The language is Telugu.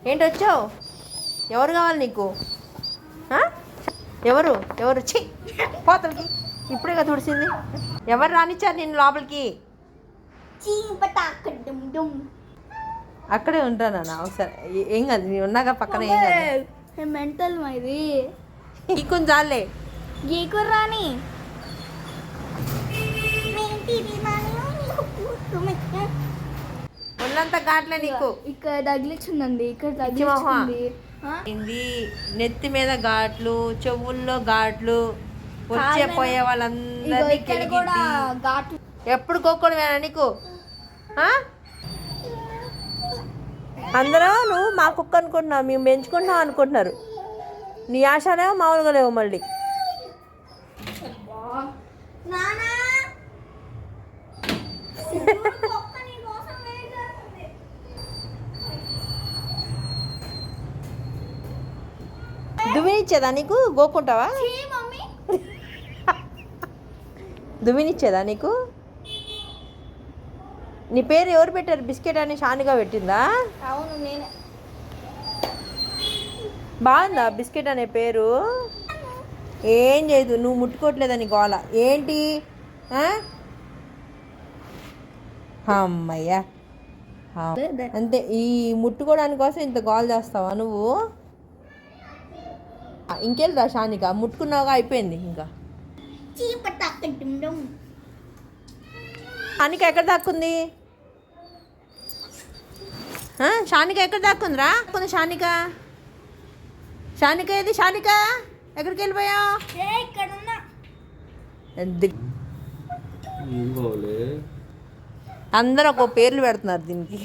ఏంటి వచ్చావు? ఎవరు కావాలి నీకు? ఎవరు ఎవరు? ఛీ పోతలకి ఇప్పుడే కదా తుడిసింది. ఎవరు రానిచ్చారు నిన్ను లోపలికి? అక్కడే ఉంటానా ఒకసారి? ఏం కాదు, నేను ఉన్నాగా పక్కన. ఏం కాదు, మెంటల్ ఇది గీకుని చాలే. గీకుని రాని ఒళ్ళంతా ఘాట్లే నీకు. ఇక్కడ తగిలించిందండి, ఇక్కడ తగిలించింది. నెత్తి మీద ఘాట్లు, చెవుల్లో ఘాట్లు, వచ్చే పోయే వాళ్ళందరినీ ఘాట్లు. ఎప్పుడు గోక్కడమేనా నీకు? అందరూ నువ్వు మా కుక్క అనుకుంటున్నావు, మేము పెంచుకుంటున్నావు అనుకుంటున్నారు. నీ ఆశనేమో మామూలుగా లేవు. మళ్ళీ దువ్వినిచ్చేదా నీకు? గోకుంటావా? దువ్వినిచ్చేదా నీకు? నీ పేరు ఎవరు పెట్టారు? బిస్కెట్ అని షానిగా పెట్టిందా? అవును, నేనే. బాగుందా బిస్కెట్ అనే పేరు? ఏం చేయదు, నువ్వు ముట్టుకోవట్లేదని గోల ఏంటి? అమ్మయ్యా, అంతే. ఈ ముట్టుకోవడానికి కోసం ఇంత గోల చేస్తావా నువ్వు? ఇంకెళ్ళరా షానిక, ముట్టుకున్నావుగా, అయిపోయింది. ఇంకా షానిక ఎక్కడ దాక్కుంది? షానిక ఎక్కడ దాక్కుందిరా? షానిక, షానిక ఏది? షానిక ఎక్కడికి వెళ్ళిపోయావు? అందరూ ఒక పేర్లు పెడుతున్నారు దీనికి.